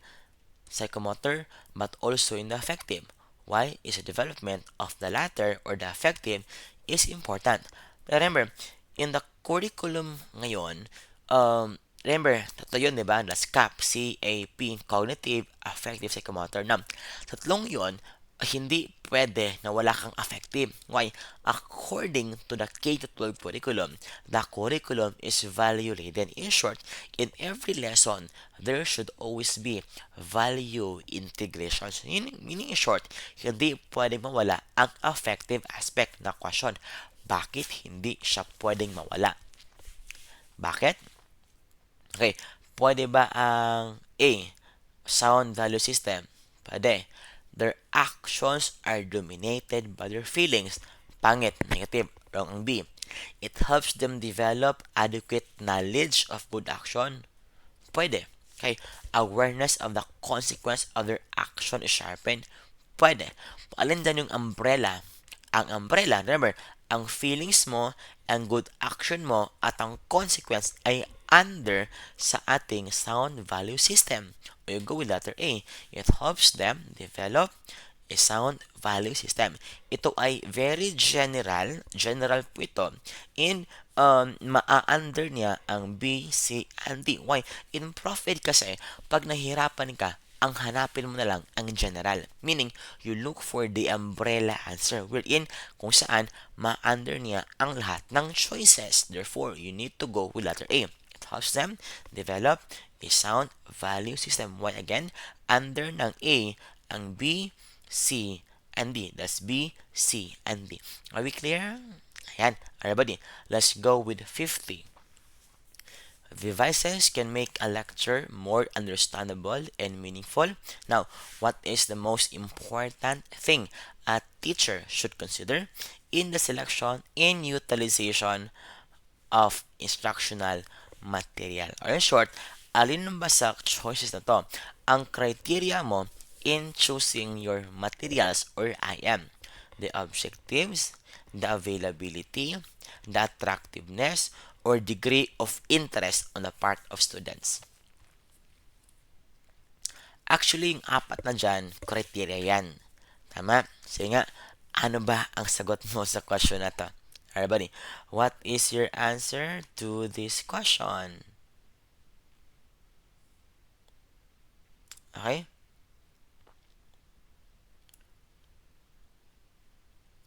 psychomotor, but also in the affective. Why is the development of the latter or the affective is important? Remember, in the curriculum ngayon, remember, tatlo yun, di ba? That's CAP, C-A-P, Cognitive, Affective, Psychomotor. Now, tatlong yun, hindi pwede na wala kang affective. Why? According to the K-12 curriculum, the curriculum is value-laden. In short, in every lesson, there should always be value integration. So, meaning in short, hindi pwedeng mawala ang affective aspect na question. Bakit hindi siya pwedeng mawala? Bakit? Okay, pwede ba ang A, sound value system? Pwede. Their actions are dominated by their feelings. Pangit, negative. Wrong ang B. It helps them develop adequate knowledge of good action. Pwede. Okay, awareness of the consequence of their action is sharpened. Pwede. Alin dyan yung umbrella? Ang umbrella, remember, ang feelings mo, ang good action mo, at ang consequence ay under sa ating sound value system. You go with letter A. It helps them develop a sound value system. Ito ay very general po ito. In maa-under niya ang B, C, and D. Why? In profit kasi, pag nahirapan ka, ang hanapin mo na lang ang general. Meaning, you look for the umbrella answer wherein kung saan ma-under niya ang lahat ng choices. Therefore, you need to go with letter A. It helps them develop a sound value system. Why again? Under ng A, ang B, C, and D. That's B, C, and D. Are we clear? Ayan. Everybody, let's go with 50. Devices can make a lecture more understandable and meaningful. Now, what is the most important thing a teacher should consider in the selection and utilization of instructional material? Or in short, alin ba sa choices na to ang criteria mo in choosing your materials or IM? The objectives, the availability, the attractiveness, or degree of interest on the part of students. Actually, yung apat na dyan, criteria yan. Tama? Sige nga, ano ba ang sagot mo sa question na to? Everybody, what is your answer to this question? Okay?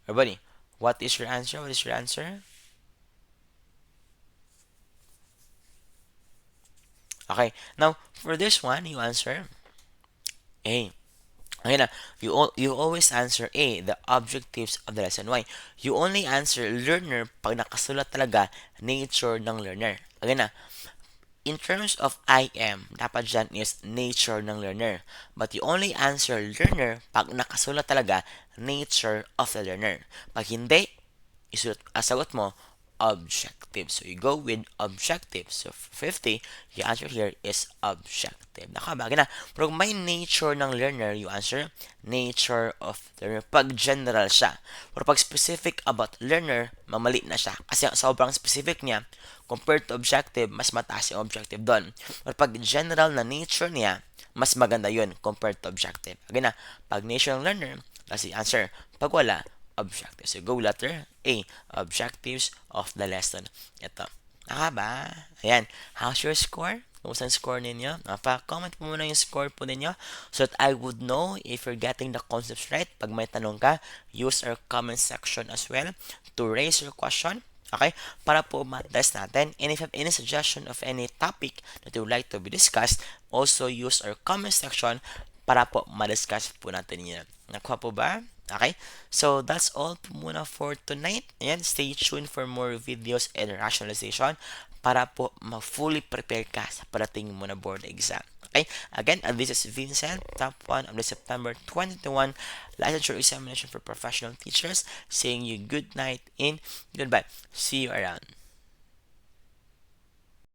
Everybody, what is your answer? What is your answer? Okay, now, for this one, you answer A. Okay na, you always answer A, the objectives of the lesson. Why? You only answer learner pag nakasulat talaga nature ng learner. Okay na, in terms of IM, dapat dyan is nature ng learner. But you only answer learner pag nakasulat talaga nature of the learner. Pag hindi, sagot mo objective. So you go with objective. So for 50, your answer here is objective. Nakabagay na. Pero kung may nature ng learner, you answer nature of learner. Pag general siya. Pero pag specific about learner, mamali na siya. Kasi sobrang specific niya, compared to objective, mas mataas yung objective doon. Pero pag general na nature niya, mas maganda yun compared to objective. Again na, pag nature ng learner, that's the answer. Pag wala, objectives. So, go letter A, objectives of the lesson. Ito. Ba? Ayan. How's your score? Kumusta ang score ninyo? Pa-comment po muna yung score po ninyo so that I would know if you're getting the concepts right. Pag may tanong ka, use our comment section as well to raise your question. Okay? Para po ma-test natin. And if you have any suggestion of any topic that you would like to be discussed, also use our comment section para po ma-discuss po natin yun. Nakuha po ba? Okay? So, that's all po muna for tonight. Ayan, stay tuned for more videos and rationalization para po ma-fully prepare ka sa parating mo na board exam. Okay? Again, this is Vincent, top 1 of the September 2021 licensure examination for professional teachers, saying you good night and goodbye. See you around.